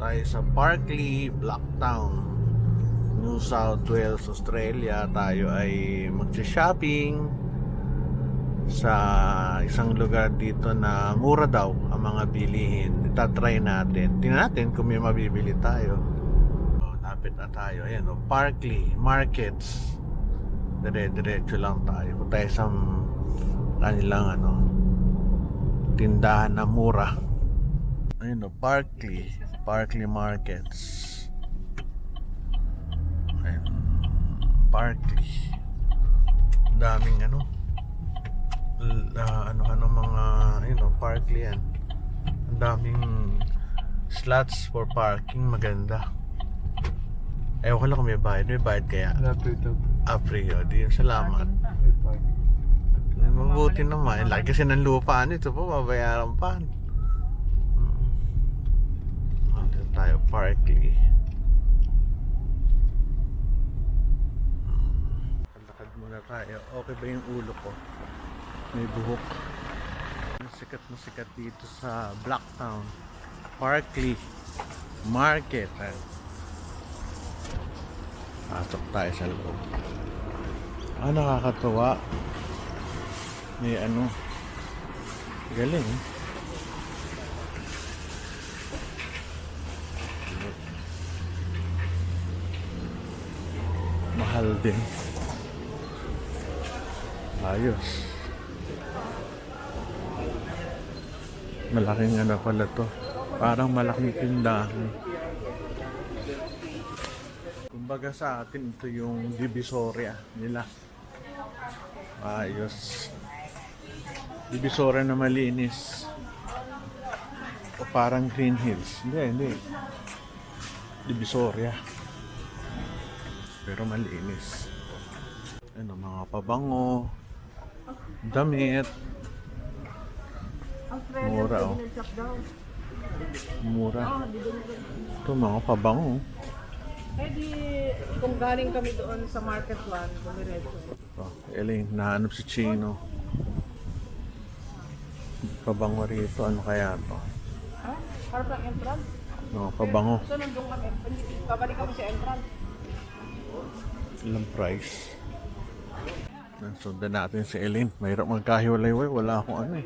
tayo sa Parkley, Blacktown, New South Wales, Australia. Tayo ay magsi-shopping sa isang lugar dito na mura daw ang mga bilihin. Itatry natin. Tingnan natin kung may mabibili tayo. Lapit na tayo. Ayan, Parkley Markets. Dire-diretso lang tayo. Kung tayo sa kanilang tindahan na mura. Ayun, Parkley Markets. Ayun, Parkley. Daming mga Parkley yan. Ang daming slots for parking, maganda. Ewan ko lang kung may bayad kaya. Free, di salamat. Mabuti naman. Lagi kasi ng lupa nito po, babayaran pa. Dito tayo, Parkley. Lakad muna tayo. Okay ba yung ulo ko? May buhok. Sikat na sikat dito sa Blacktown, Parkley Market. Pasok tayo sa loob. Nakakatuwa. May galing. Mahal din. Ayos. Malaking pala to. Parang malaking tindahan. Kumbaga sa atin, ito yung Divisoria nila. Ayos. Divisoria na malinis. O parang Green Hills. Hindi. Divisoria. Pero malinis. Mga pabango. Damit. Mura, Mura. Ito mga pabango. Kung galing kami doon sa Market 1, dumiretso. Eling, nahanap si Chino. Pabango rito, ano kaya to? Parang entrance? Pabango. So nandun kami, babalik kami sa entrance. Ilang price? Sundan natin si Elaine. Mahirap magkahiwalay-way. Wala akong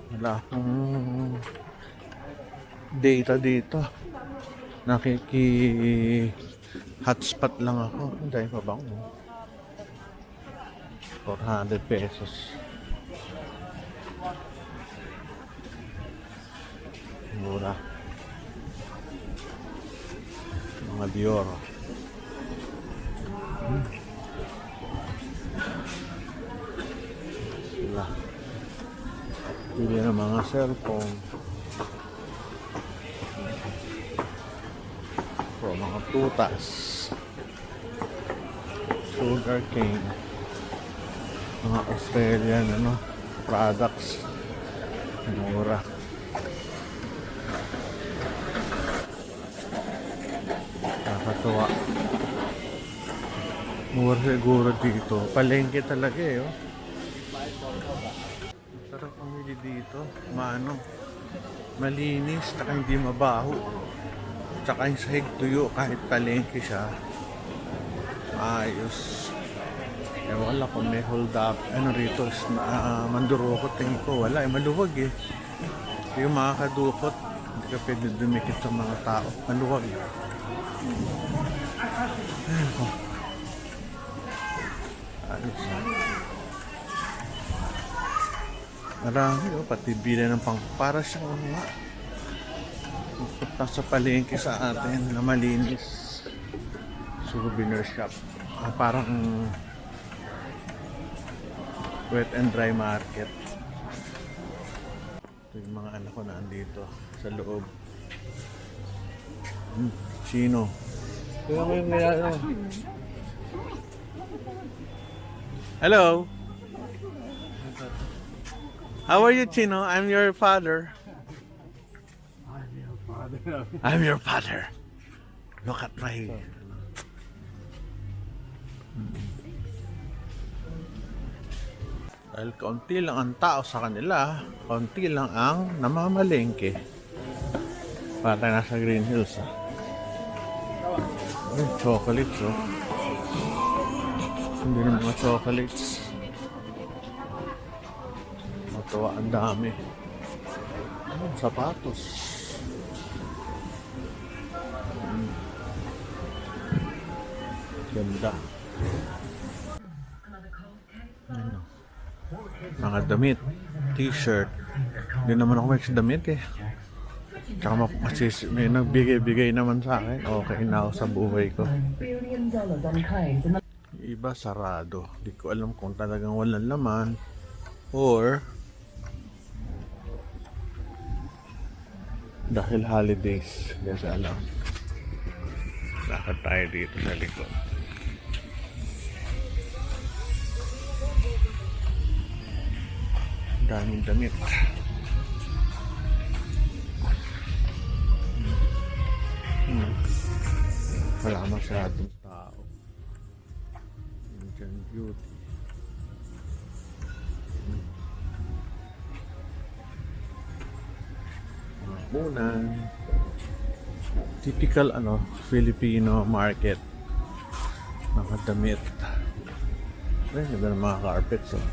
Wala akong data dito. Hotspot lang ako. Hindi pa bang 400 pesos. Mura. Mga Dior. Sila. Pili ng mga cellphone. Mga tutas, sugar cane, mga Australian products, mura. Nakakatuwa. Mura siguro dito. Palengke talaga Sarap pamili dito. Malinis, saka hindi mabaho. Tsaka yung sahig tuyo, kahit palengke siya, ayos. Wala kung may hold up rito, mandurukot. Tingin ko wala, maluwag Hindi yung makakadukot, hindi ka pwede dumikit sa mga tao, maluwag ayos. Marami pati bila ng para siyang sa palengke sa atin na malinis. Souvenir shop. Parang wet and dry market. Ito yung mga anak ko na andito sa loob. Chino. Hello. How are you, Chino? I'm your father. I'm your father. Look at my... Dahil kaunti lang ang tao sa kanila, kaunti lang ang namamalengke. Patay nasa Green Hills ah. Ay, chocolates oh. Hindi ng mga chocolates. Matuwa, ang dami. Sapatos. Ganda. Ano? Mga damit. T-shirt. Hindi naman ako may damit eh. Tsaka may nagbigay-bigay naman sa akin. Okay na ako sa buhay ko. Iba sarado. Hindi ko alam kung talagang walang laman or dahil holidays. Hindi ko alam. Lakad tayo dito sa likod. Daming damit. Wala masyadong tao. Indian beauty. Mga punan. Typical Filipino market. Mga damit. Ay, ganda ng mga carpets oh.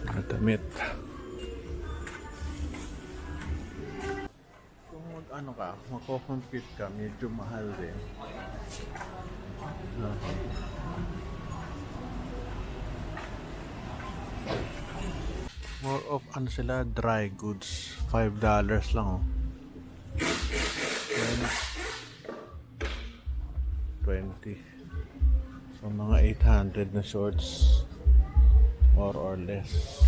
Mga damit. Kung mako-compute ka, medyo mahal din. More of sila, dry goods. $5 lang oh. 20. So mga 800 na shorts. More or less.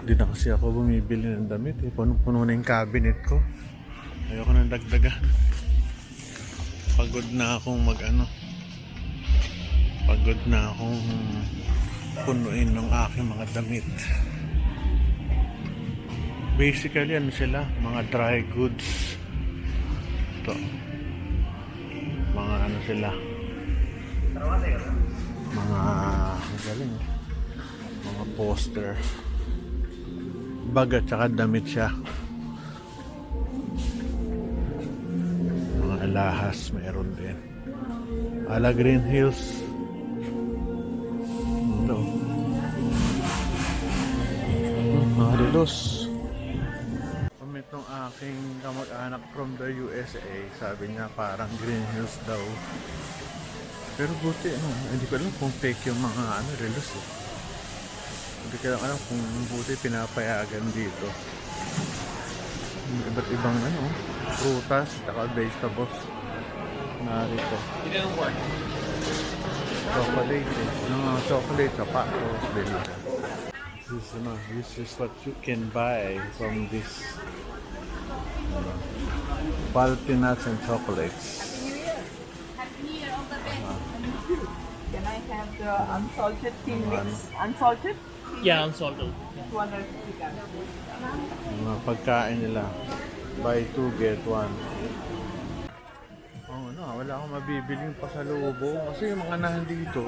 Hindi na kasi ako bumibili ng damit eh. Puno-puno na yung cabinet ko. Ayoko nang dagdagan. Pagod na akong Pagod na akong punuin ng aking mga damit. Basically sila, mga dry goods. Ito. Mga sila. Mga galing. Mga poster. Bag at saka damit siya. Mga alahas meron din. Ala Green Hills. Ito. Mga relos. Comment ng aking kamag-anak from the USA. Sabi niya parang Green Hills daw. Pero buti hindi ko alam kung fake yung mga relos eh. Hindi ko alam kung buti pinapayagan dito. Iba't ibang prutas, saka vegetables. Narito. Chocolate eh. Chocolate, sapatos, believe. This is what you can buy from this quality nuts and chocolates. Can I have the unsalted tea mix? Unsalted? Yeah, unsalted. 250 grams. Mga pagkain nila. Buy 2, get 1. Wala akong mabibiling pasalubong kasi yung mga nandito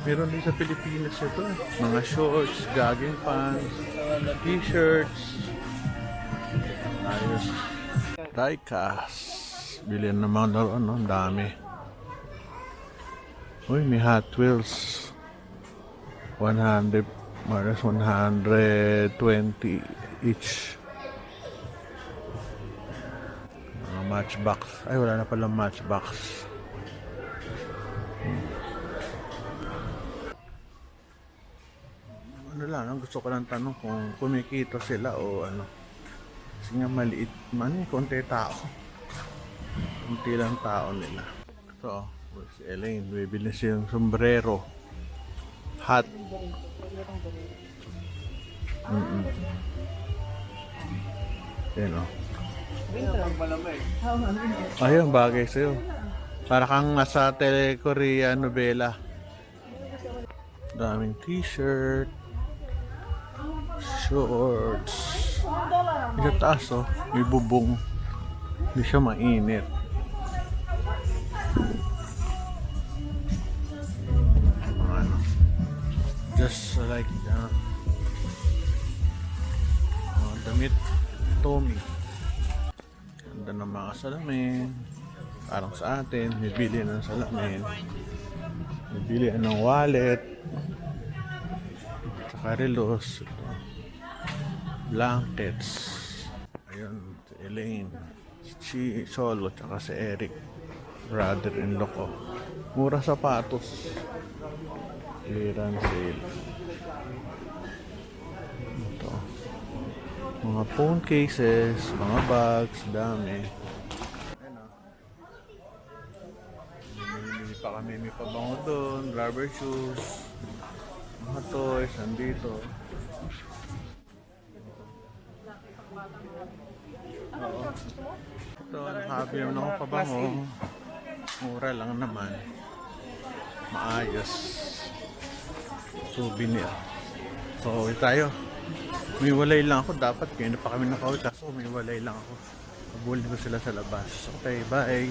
meron din sa Pilipinas ito mga shorts, jogging pants, t-shirts, ayos. Diecast bilhin ng mga laro, ang dami. Uy, may Hot Wheels 100 minus 120 each. Matchbox. Ay, wala na palang matchbox. Gusto ko lang tanong kung kumikita sila o kasi nga maliit man, konti tao. Konti lang tao nila. Ito, si Elaine, bibili siyang sombrero. Hat. Yan o. Ayun, bagay sa'yo. Para kang nasa Telekorea novela. Daming t-shirt, shorts. Sa taas may bubong. Hindi siya mainit. just like damit Tommy. Ganda ng mga salamin. Parang sa atin, bibili ng salamin. Bibili ng wallet. Tsaka relos. Blankets. Ayun, si Elaine. Si Solo, tsaka si Eric. Brother-in-law ko. Mura sapatos. Clearance sale. Ito. Mga phone cases, mga bags, dami. Ayan o. May pa kami, may pabango doon, rubber shoes, mga toys, nandito. Oo. Ito, nakabi naman ako pabango. Mura lang naman. Maayos. Souvenir. So, uwi tayo. May walay lang ako. Dapat kaya na pa kami nakauwi. Kaso may walay lang ako. Habulin ko sila sa labas. Okay, bye.